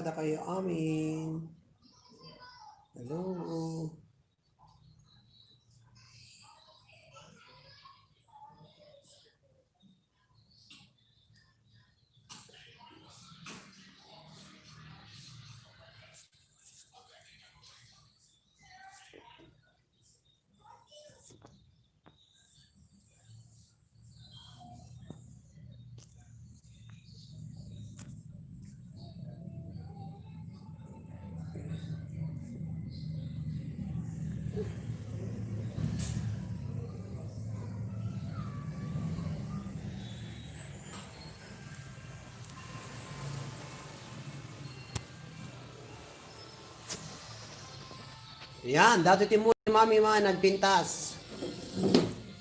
Kada kayo amin. Hello. Yan, dati timuli mami mga nagpintas.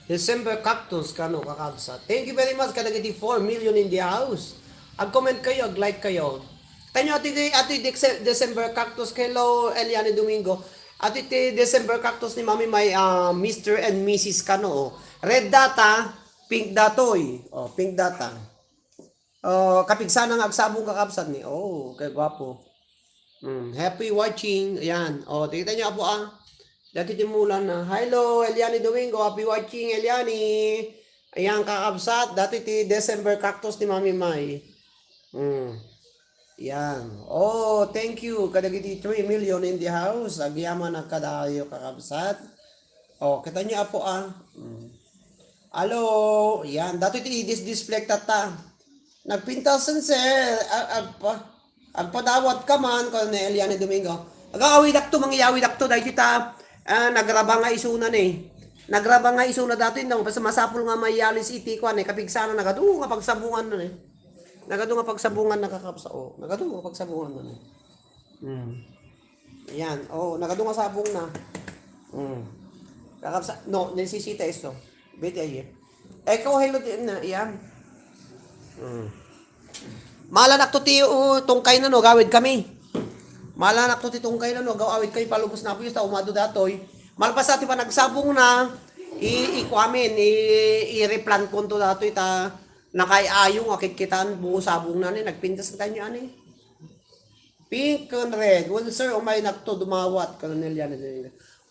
December cactus kano kakabsa. Thank you very much kadagiti 4 million in the house. Ag-comment kayo, ag-like kayo. Tanyo ati December cactus hello Eliane Domingo. Ati December cactus ni mami may Mr. and Mrs. kano. Red data, pink datoy. Oh, pink data. Oh, kapigsan ang agsabong kakabsat ni. Oh, kay gwapo. Happy watching. Ayan. O, tingnan niyo po dati timulan na. Hello, Eliani Domingo. Happy watching, Eliani. Ayan, kakabsat. Dati ti December cactus ni Mami Mai. Yan. Oh, thank you. Kadagiti 3 million in the house. Agyaman na kadayo kakabsat. Oh, kita niyo po Hello. Yan. Dati ti display tata. Nagpintasan sir. Agpadawat ka man ko ni Eliane Domingo. Agawid akto mangyawid akto dahil kita nagraba nga isuna ni. Nagraba nga isuna dati nang basta masapul nga mayalis iti ko ani kapigsana nagadu nga pagsabungan na ni. Nagadu nga pagsabungan nakakapsa o. Nagadu nga pagsabungan na ni. Yan. Oh, nagadu nga sabong na. Kakapsa no, nesisita isto. Bete ay. Ikaw hello din na yan. Malanak to ti tungkay na no, gawid kami. Malanak to ti tungkay na no, gawid kay palubos na po yung umado datoy. Malpas ati pa nagsabong na, i-kwamin, i-replant ko to datoy ta, nakayayong akikitaan buo sabong na ni, nagpintas ka nyo ani. Pink and red, well sir, umay nakto dumawat, Colonel yan.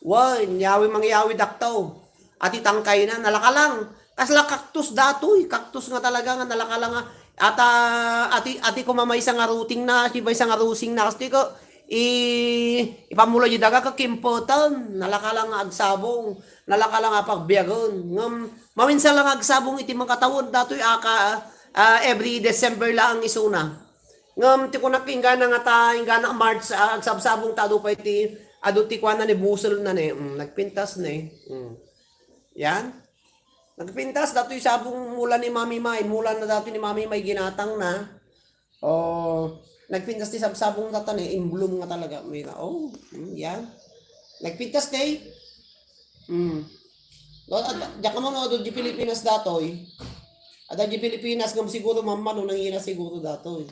Wow, nyawi mangyawi daktaw. Ati tangkay na, nalakalang. Kasla kaktus datoy, kaktus nga talaga nga nalakalang nga. Ati ko mamay sa nga routing na, si bay sa nga rusing na, kasi ko, ipamulo yung daga ka kimpotan, nalakalang agsabong, nalakalang pagbiyagon. Maminsan lang agsabong iti mga katawod, dato'y every December lang ang isuna. Ti ko nakingga na nga ta, ingga na March, agsabsabong tado pa iti, aduti kwa na ni busol na ni, nagpintas na Yan. Nagpintas, dato yung sabong mula ni Mami Mai. Mula na dato ni Mami Mai ginatang na. Nagpintas ni sabong tatan in bloom nga talaga. Yan. Nagpintas day. Diyan ka mo no, doon di Pilipinas datoy. Ada di Pilipinas ngam siguro mamano nang ina siguro datoy.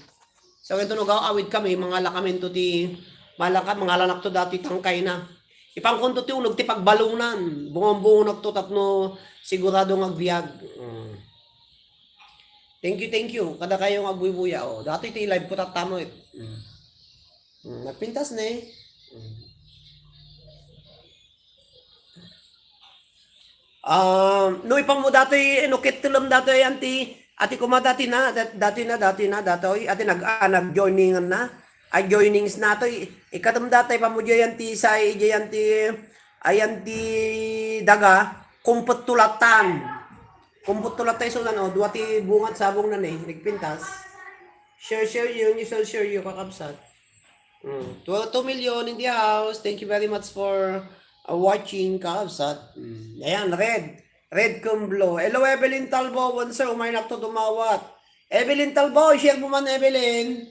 So ito no awid kami, mga lakamento ti mga lanak to dati tangkay na. Ipangkonto ti unog ti pagbalunan. Bungong-bungong to tapno sigurado agbiag. Thank you. Kada kayo agbubuya. Dati ti live ko tatamo Nagpintas na no ipang mo dati inukit tulam dati ati kuma dati na dati ati nag-joiningan na. Ay joinings na to ikatam dati pamujo yan ti say yan ti ayan ti daga kumput tulatan so ano duwa ti bungat sabong na nagpintas share yun share you kakabsat 2 million in the house. Thank you very much for watching kakabsat. Ayan red kumblo. Hello Evelyn Talbo once sir umay nakto dumawat Evelyn Talbo share mo man Evelyn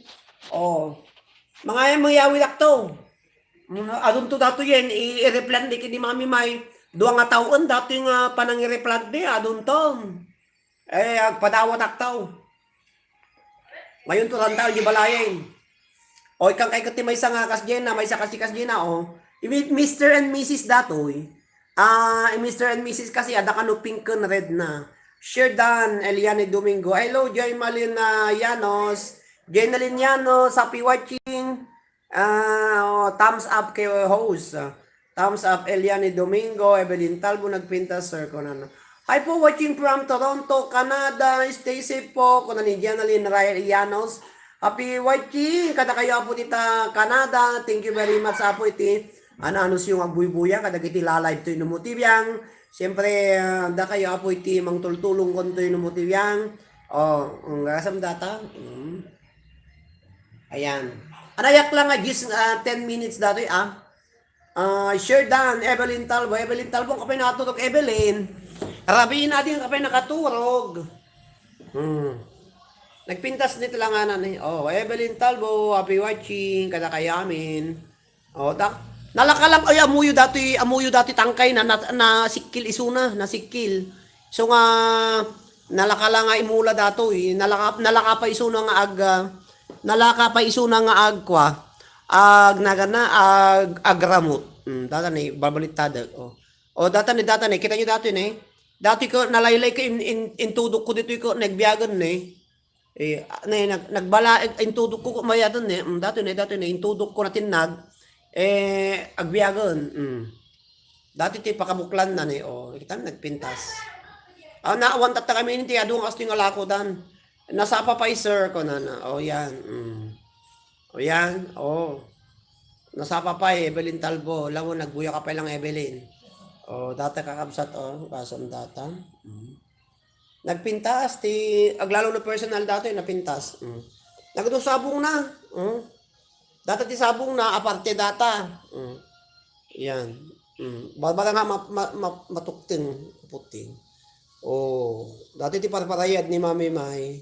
mga mangyawid akto. Adun to dato yan, i-replant di kini Mami Mai. Duwa nga taon, dato yung panang i-replant di, adun to. Agpadawat aktaw. Ngayon to tanda, di balayin. Ikang kay kati may nga kasjena, may sa kasjena, Mr. and Mrs. datoy. Mr. and Mrs. kasi, ada ka no pink and red na. Share dan, Eliane Domingo. Hello, Joy Malin Yanos. Jenalyn Yanos, happy watching. Thumbs up kay host. Thumbs up Eliani Domingo, Evelyn Talbo nagpinta sir ko na. Hi po, watching from Toronto, Canada. Stay safe po. Kuna ni Janalyn Rayanos. Happy watching. Kada kayo po dita Canada. Thank you very much po iti. Ano yung agbuy-buya. Kada kiti la-live to inumutibiyang. Siyempre, da kayo po iti mang tultulong kon to inumutibiyang. Ang gasam data. Ayan. Anayak lang nga, 10 minutes dati share dan, Evelyn Talbo. Evelyn Talbo, kapay nakaturog, Evelyn. Rabihin natin kapay nakaturog. Nagpintas nito lang nga na. Evelyn Talbo, happy watching, kada kayamin. Nalakalang, amuyo dati tangkay na sikil isuna, na sikil. So nga, nalakala nga imula dato nalaka pa isuna nga nalaka pa isuna nga agkwa agramot data ni babalitada data ni kita nyo dati ni dati ko nalaylay ko intudok ko dito ko nagbiyagan nagbala intudok ko mayatan dati ni intudok ko na tinag agbiyagan dati ti pakamuklan na ni kita nagpintas naawan tata kami hindi adong asto yung alako dan nasapa pa sir ko na yan yan nasapa pa Evelyn Talbo lang nagbuya ka pa lang Evelyn data kakabsat kasam data nagpintas ti aglalo na personal data napintas nagdo sabong na data ti sabong na aparte data yan bala nga matuktin puting dati ti parparayad ni Mami May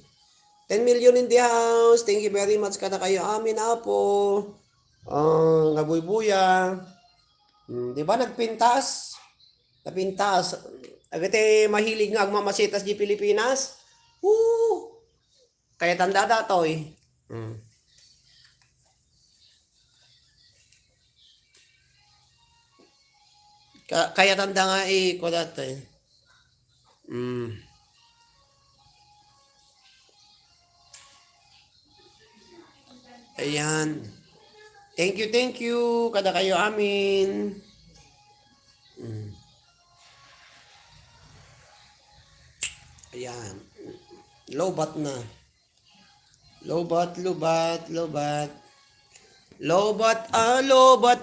10 million in the house. Thank you very much kada kayo amin apo. Ngabuybuya. Di ba nagpintas? Napintas. Agate mahilig nga agmamasitas di Pilipinas. Kaya tanda dato Kaya tanda nga ko dati. Ayan. Thank you. Kada kayo amin. Ayan. Lobat na. Lobat na.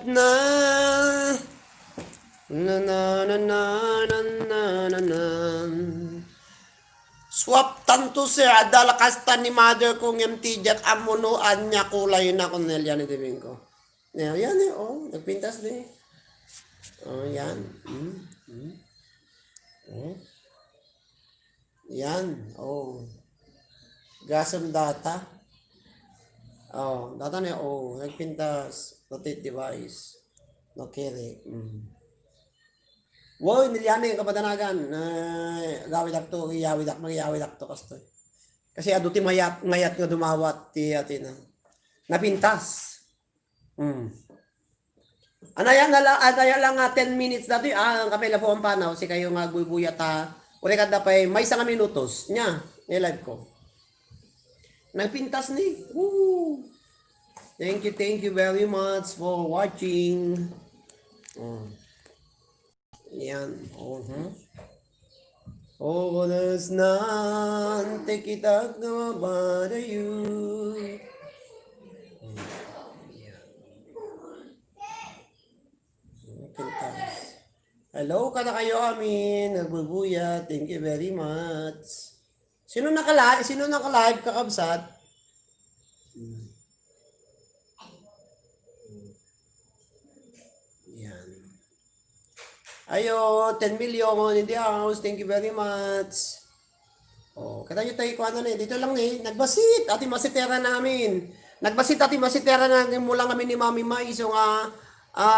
Na. Swap tanto sir, adalakastan ni mother kong MT Jack amunuan niya kulay na kung nilya ni Domingo. Yan nagpintas din. Yan. Yan, gasam data. Data na nagpintas, rotate device. Okay. Wow, nilyan yung kapadanagan na gawid akto, iyawid akto kasto. Kasi aduti mayat nga dumawat ti atina. Napintas. Anaya lang 10 minutes dati ang kapela po ang panaw si kayo nga buybuyat uri kada pa may isang minutos nya ni live ko. Nagpintas ni. Woo! Thank you very much for watching. Yan. Oras na ante kita mabadayo. Hello kada kayo amin. Nagbubuya. Thank you very much. Sino naka-live kakabsat? Ayo, 10 million in the house. Thank you very much. Kita nyo tayo kung dito lang nagbasit. Ati masitera namin. Nagbasit ati masitera namin mula namin ni Mami Mai. So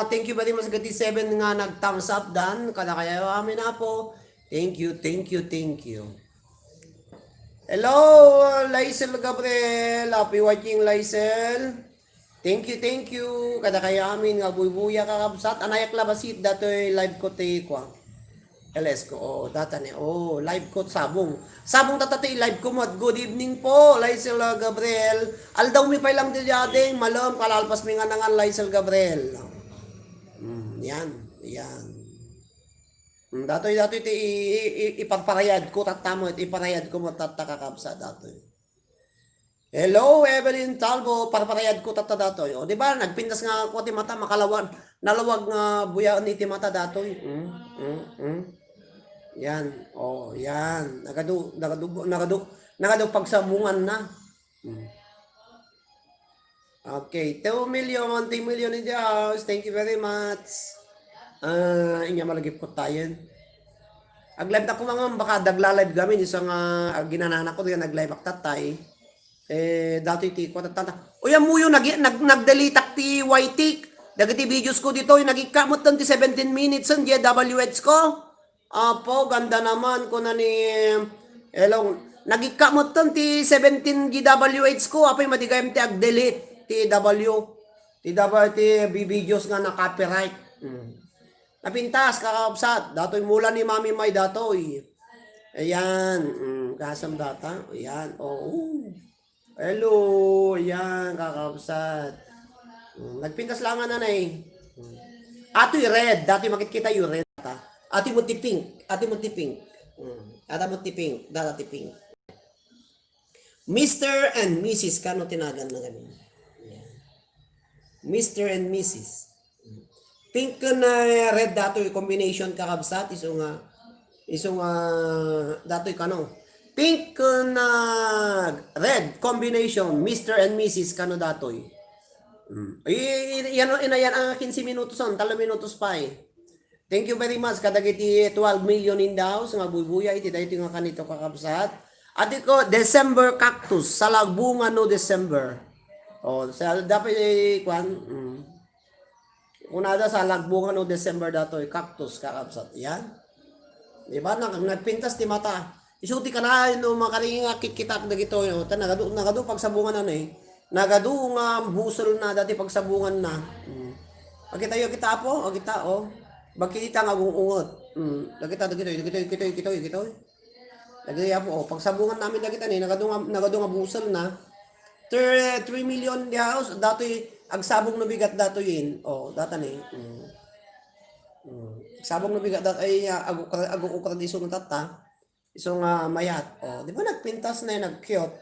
thank you very much. Gati 7 nga nag-thumbs up dan. Kada kayo amin na po. Thank you. Hello, Lysel Gabriel. Happy watching, Lysel. Thank you. Kada kaya amin nga buy-buya kakabsat. Anayak labasit datoy live ko te kwa. LS ko, data ni, live ko, sabong. Sabong tatati, live ko mo, good evening po, Lysel Gabriel. Aldaw mi pa lang di jadeng, malam, kalalpas mi nga nangan, Lysel Gabriel. Yan, yan. Datoy, ipagparayad ko, tatamo, iparayad ko mo, tatakakabsa, datoy. Hello, Evelyn Talbo, parparayad ko tata datoy. O, di ba, nagpindas nga ako ti mata, makalawag, nalawag nga buyaan ni ti mata datoy. Yan, yan. Nagado pagsabungan na. Okay, 2 million, 1 million in the house. Thank you very much. Inya malagip ko tayo. Ag-live na ko mga baka dagla-live gamin isang ginanana ko nag-live aktatay. Dati ti ko tata. Uy amuyo nag-delete ti YT. Dagiti videos ko dito yung nagikamot ti 17 minutes ang GWH ko. Apo ganda naman ko na ni hello. Nagikamot ti 17 GWH ko apay madigayam ti ag-delete ti videos nga na copyright. Napintas, kakapsat. Dato'y mula ni Mami May dato'y. Ayan. Kasam data. Ayan. Hello. Ayan, kakapsat. Nagpintas lang nga na eh. Ato'y red. Dato'y makikita yung red. Ati mo ti pink. Ati mo ti pink. Dati pink. Mr. and Mrs. Kano tinagan na kami. Mr. and Mrs. Pink na red datoy combination kakabsat isong datoy kano. Pink na red combination Mr. and Mrs. kano datoy. Yan ang 15 minutos on, 3 minutos pa eh. Thank you very much kadagiti 12 million in the house nga bubuya iti dayto nga kanito kakabsat. Ati ko December cactus sa lagbunga no December. Sa dapat kwan unada sa lagbungan o December datoy cactus kakabsat yan. Diba nagpintas ti mata. Isuti ka na no makaring kikitak dagito no nagadu pagsabungan na eh. Nagadu nga busol na dati pagsabungan na. Agitayo kita po, agita Bagkita nga gungungot. Dagita. Dagita po pagsabungan namin dagita ni nagadu nga busol na. 3 million di house datoy agsabong na bigat dato yun. Data ni. Sabong na bigat dato ay agukrat isong tata. Isong mayat. Di ba nagpintas na yun, nag-cute.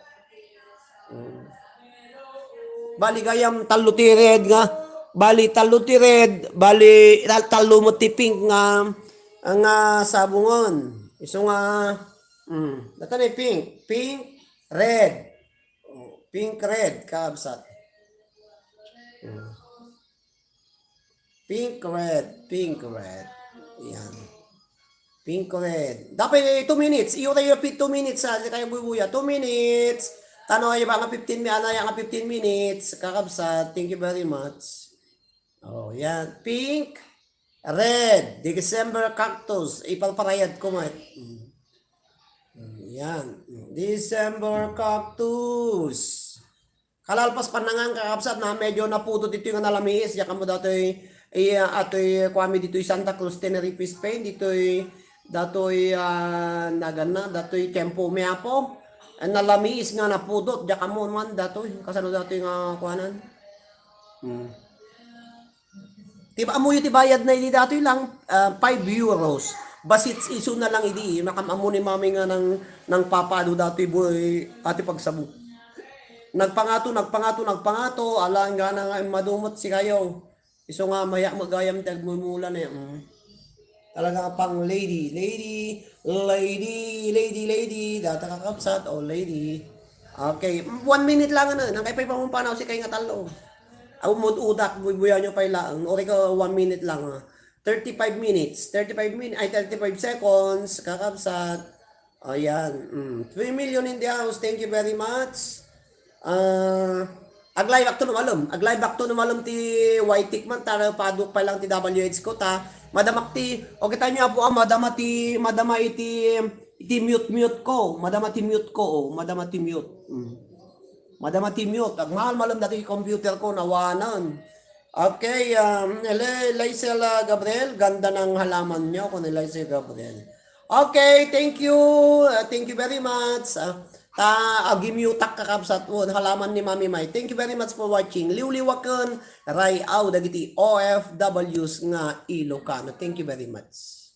Bali gayam talutired nga. Bali talo mo tiping nga ang sabungon. Isong data ni pink, red. Pink, red, kabsat. Pink, red. Yan. Pink, red. Dapat 2 minutes. Iyo tayo repeat 2 minutes ha. Kaya bubuya. 2 minutes. Tano ay mga 15 minutes. Kakabsat. Thank you very much. Yan. Pink, red. December cactus. Ipalparayad ko mat. Yan. December cactus. Kalalpas pa na nga kakabsat na medyo naputo dito yung nalamis. Yakan mo dato'y ato'y kwami dito'y Santa Cruz, Tenerife, Spain. Dato'y nagana. Dato'y Kempo Meapo. Nalamis nga napudot. Yakan mo man dato'y. Kasano dato'y nga kuhanan. Tiba mo yung tibayad na hindi dato'y lang 5 euros. Basit iso na lang idi makamamo ni mami nga ng papado dati boy ati pagsabu. Nagpangato ala nga nga madumot si kayo. Iso nga maya magayam tagmumula na talaga pang lady data kakapsat lady. Okay, 1 minute lang na nang kay pa panaw si kay nga talo. Aw mod udak buya nyo pa lang ori ka 1 minute lang 35 seconds, kakabsat. Ayan. 3 million in the house. Thank you very much. Aglay back to numalom ti white man tara paduk pa lang ti WH ko ta. Madamak ti o kita nyo po madama iti mute ko. Madama ti mute. Ag mahal malam dati computer ko nawanan. Okay, Lysel Gabriel, ganda ng halaman nyo kung ni Lysel Gabriel. Okay, thank you. Thank you very much. Gimutak kakabsat mo, halaman ni Mami Mai. Thank you very much for watching. Liwliwakan, Ray Au, dagiti OFWs nga Ilocano. Thank you very much.